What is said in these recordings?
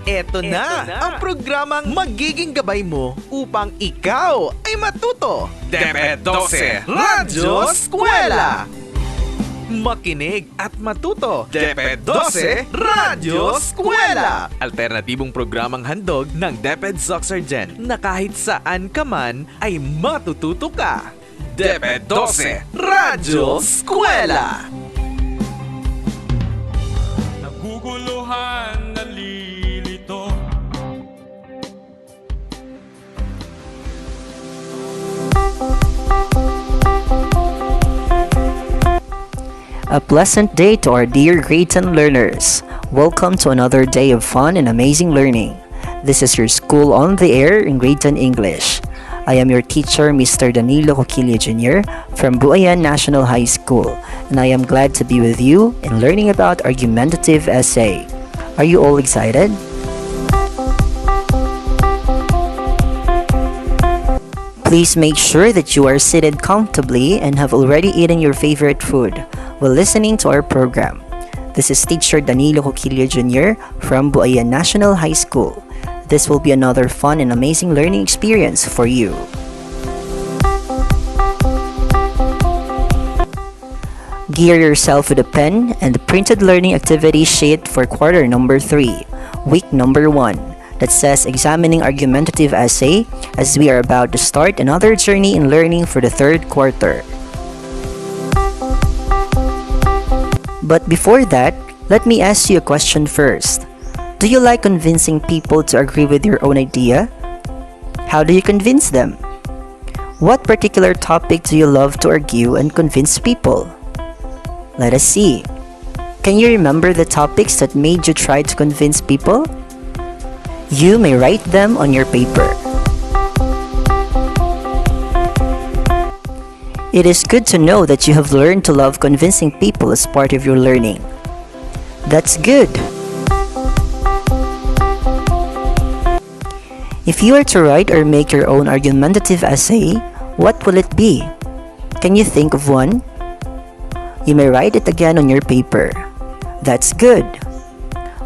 Eto na ang programang magiging gabay mo upang ikaw ay matuto. DepEd 12 Radyo Eskwela! Makinig at matuto. DepEd 12 Radyo Eskwela! Alternatibong programang handog ng DepEd Gen na kahit saan ka man ay matututo ka. DepEd 12 Radyo Eskwela! Naguguluhan, nalilito. A pleasant day to our dear grade 10 learners. Welcome to another day of fun and amazing learning. This is your school on the air in grade 10 English. I am your teacher, Mr. Danilo Coquilla Jr. from Buayan National High School, and I am glad to be with you in learning about Argumentative Essay. Are you all excited? Please make sure that you are seated comfortably and have already eaten your favorite food while listening to our program. This is teacher Danilo Coquilla Jr. from Buayan National High School. This will be another fun and amazing learning experience for you. Gear yourself with a pen and the printed learning activity sheet for quarter number 3, week number 1, that says Examining Argumentative Essay, as we are about to start another journey in learning for the third quarter. But before that, let me ask you a question first. Do you like convincing people to agree with your own idea? How do you convince them? What particular topic do you love to argue and convince people? Let us see. Can you remember the topics that made you try to convince people? You may write them on your paper. It is good to know that you have learned to love convincing people as part of your learning. That's good. If you are to write or make your own argumentative essay, what will it be? Can you think of one? You may write it again on your paper. That's good.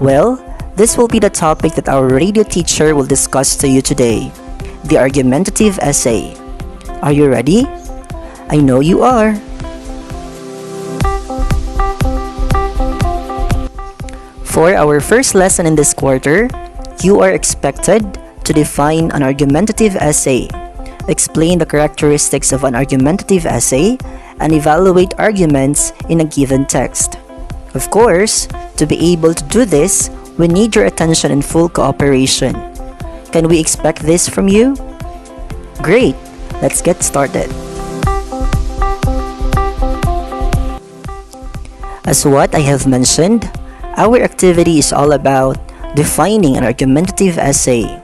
Well, this will be the topic that our radio teacher will discuss to you today, the argumentative essay. Are you ready? I know you are. For our first lesson in this quarter, you are expected to define an argumentative essay, explain the characteristics of an argumentative essay, and evaluate arguments in a given text. Of course, to be able to do this, we need your attention and full cooperation. Can we expect this from you? Great! Let's get started. As what I have mentioned, our activity is all about defining an argumentative essay,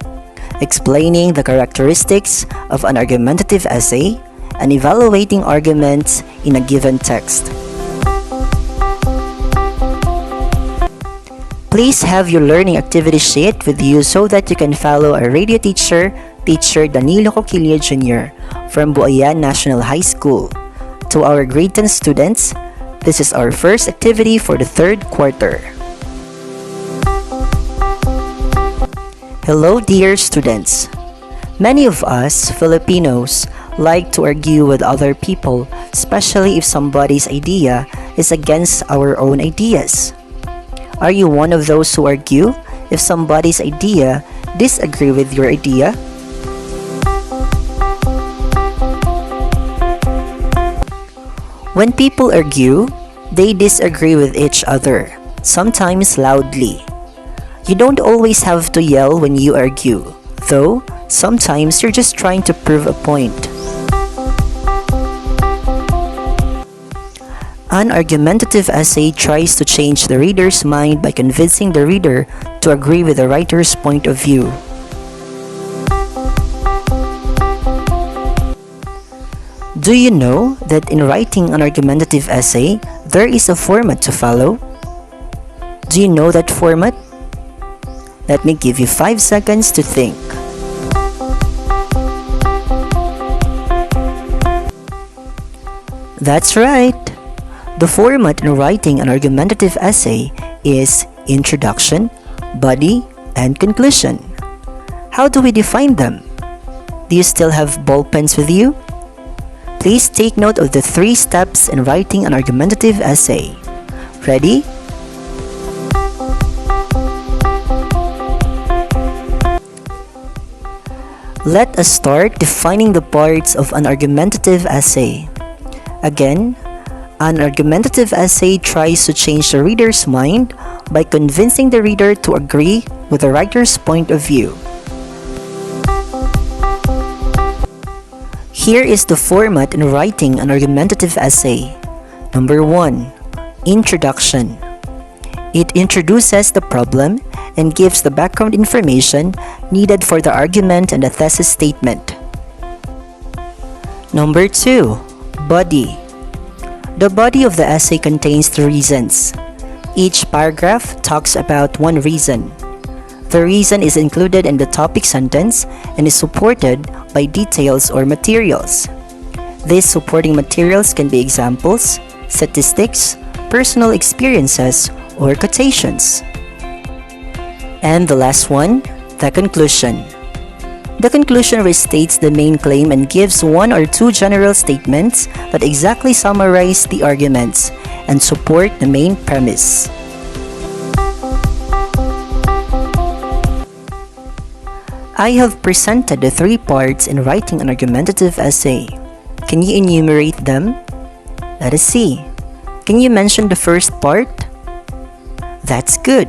explaining the characteristics of an argumentative essay, and evaluating arguments in a given text. Please have your learning activity sheet with you so that you can follow our radio teacher, Teacher Danilo Coquilla Jr. from Buayan National High School. To our grade 10 students, this is our first activity for the third quarter. Hello dear students. Many of us Filipinos like to argue with other people, especially if somebody's idea is against our own ideas. Are you one of those who argue if somebody's idea disagree with your idea? When people argue, they disagree with each other, sometimes loudly. You don't always have to yell when you argue, though sometimes you're just trying to prove a point. An argumentative essay tries to change the reader's mind by convincing the reader to agree with the writer's point of view. Do you know that in writing an argumentative essay, there is a format to follow? Do you know that format? Let me give you 5 seconds to think. That's right. The format in writing an argumentative essay is introduction, body, and conclusion. How do we define them? Do you still have ball pens with you? Please take note of the 3 steps in writing an argumentative essay. Ready? Let us start defining the parts of an argumentative essay. Again, an argumentative essay tries to change the reader's mind by convincing the reader to agree with the writer's point of view. Here is the format in writing an argumentative essay. Number 1. Introduction. It introduces the problem and gives the background information needed for the argument and the thesis statement. Number 2. Body. The body of the essay contains the reasons. Each paragraph talks about one reason. The reason is included in the topic sentence and is supported by details or materials. These supporting materials can be examples, statistics, personal experiences, or quotations. And the last one, the conclusion. The conclusion restates the main claim and gives 1 or 2 general statements that exactly summarize the arguments and support the main premise. I have presented the 3 parts in writing an argumentative essay. Can you enumerate them? Let us see. Can you mention the first part? That's good.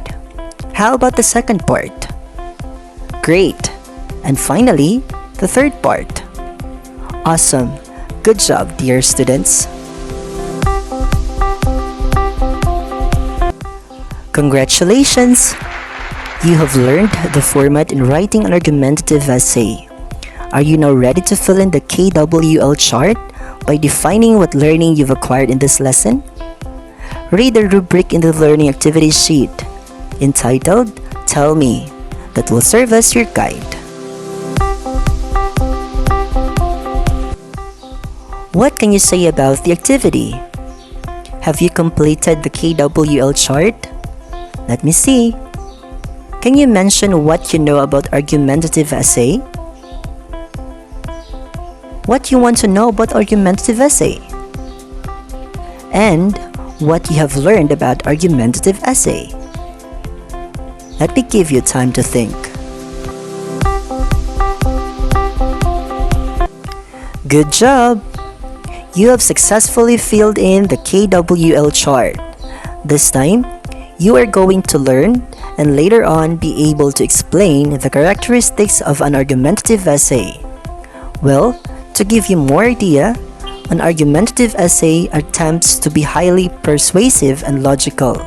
How about the second part? Great. And finally, the third part. Awesome. Good job, dear students. Congratulations! You have learned the format in writing an argumentative essay. Are you now ready to fill in the KWL chart by defining what learning you've acquired in this lesson? Read the rubric in the learning activity sheet entitled Tell Me, that will serve as your guide. What can you say about the activity? Have you completed the KWL chart? Let me see. Can you mention what you know about argumentative essay? What you want to know about argumentative essay? And what you have learned about argumentative essay? Let me give you time to think. Good job! You have successfully filled in the KWL chart. This time, you are going to learn and later on be able to explain the characteristics of an argumentative essay. Well, to give you more idea, an argumentative essay attempts to be highly persuasive and logical.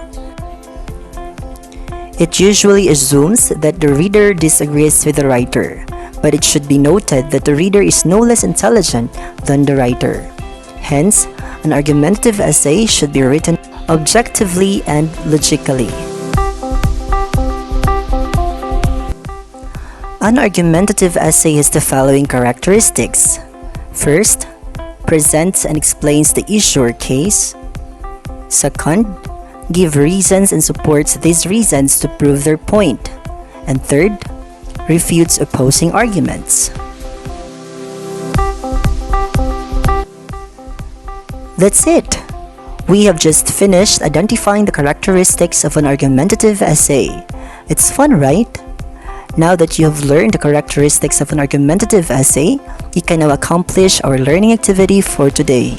It usually assumes that the reader disagrees with the writer, but it should be noted that the reader is no less intelligent than the writer. Hence, an argumentative essay should be written objectively and logically. An argumentative essay has the following characteristics. First, presents and explains the issue or case. Second, give reasons and supports these reasons to prove their point. And third, refutes opposing arguments. That's it! We have just finished identifying the characteristics of an argumentative essay. It's fun, right? Now that you have learned the characteristics of an argumentative essay, you can now accomplish our learning activity for today.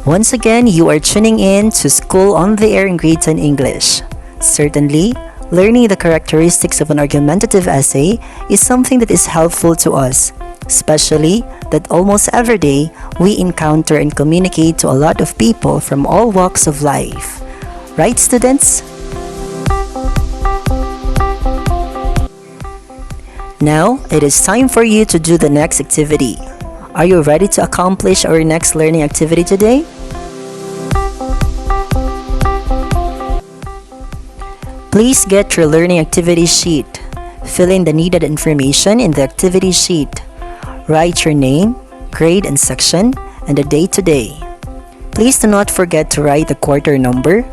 Once again, you are tuning in to School on the Air in Grade 10 English. Certainly, learning the characteristics of an argumentative essay is something that is helpful to us, especially that almost every day we encounter and communicate to a lot of people from all walks of life. Right, students? Now, it is time for you to do the next activity. Are you ready to accomplish our next learning activity today? Please get your learning activity sheet. Fill in the needed information in the activity sheet. Write your name, grade and section, and the date today. Please do not forget to write the quarter number,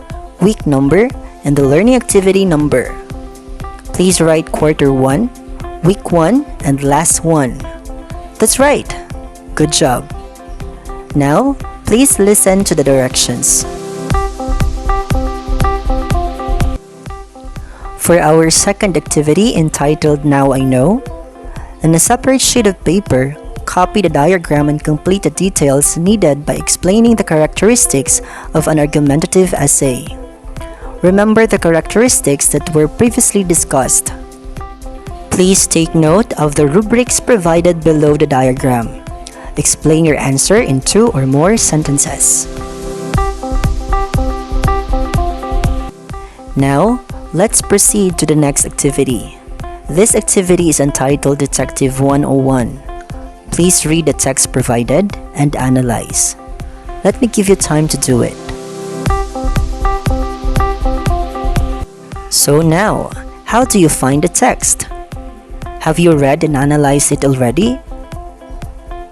week number, and the learning activity number. Please write quarter 1, week 1, and last one. That's right. Good job. Now, please listen to the directions. For our second activity entitled Now I Know, on a separate sheet of paper, copy the diagram and complete the details needed by explaining the characteristics of an argumentative essay. Remember the characteristics that were previously discussed. Please take note of the rubrics provided below the diagram. Explain your answer in 2 or more sentences. Now, let's proceed to the next activity. This activity is entitled Detective 101. Please read the text provided and analyze. Let me give you time to do it. So now, how do you find the text? Have you read and analyzed it already?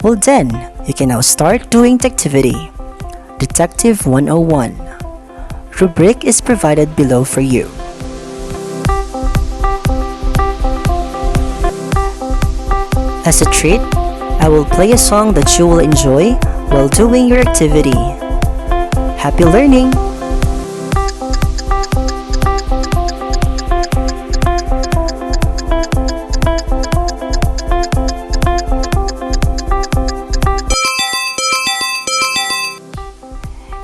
Well then, you can now start doing the activity. Detective 101. Rubric is provided below for you. As a treat, I will play a song that you will enjoy while doing your activity. Happy learning!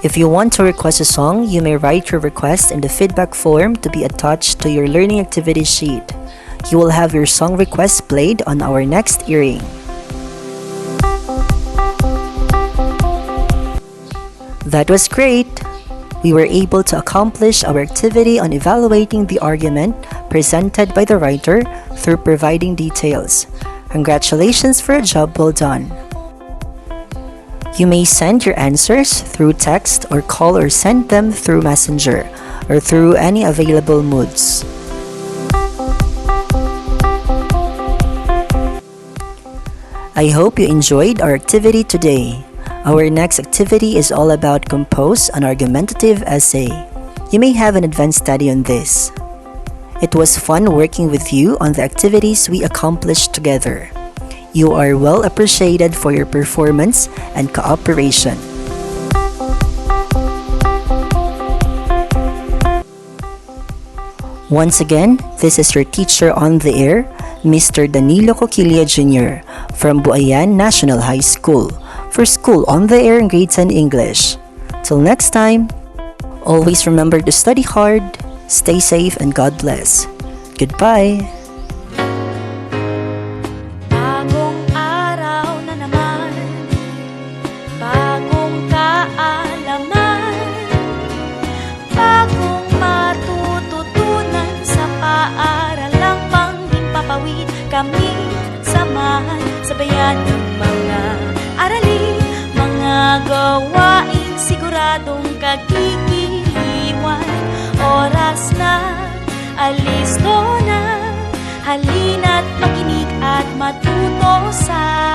If you want to request a song, you may write your request in the feedback form to be attached to your learning activity sheet. You will have your song request played on our next hearing. That was great! We were able to accomplish our activity on evaluating the argument presented by the writer through providing details. Congratulations for a job well done! You may send your answers through text or call or send them through Messenger or through any available modes. I hope you enjoyed our activity today. Our next activity is all about compose an argumentative essay. You may have an advanced study on this. It was fun working with you on the activities we accomplished together. You are well appreciated for your performance and cooperation. Once again, this is your teacher on the air, Mr. Danilo Coquilla Jr. from Buayan National High School for School on the Air in Grade 10 English. Till next time, always remember to study hard, stay safe, and God bless. Goodbye! Bagong araw na naman, bagong kaalaman, bagong matututunan sa paaralang panghimpapawid. Kami samahan, sabayan ng mga aralin, mga gawain siguradong kagigiliwan. Oras na, alisto na, halina't makinig at matuto sa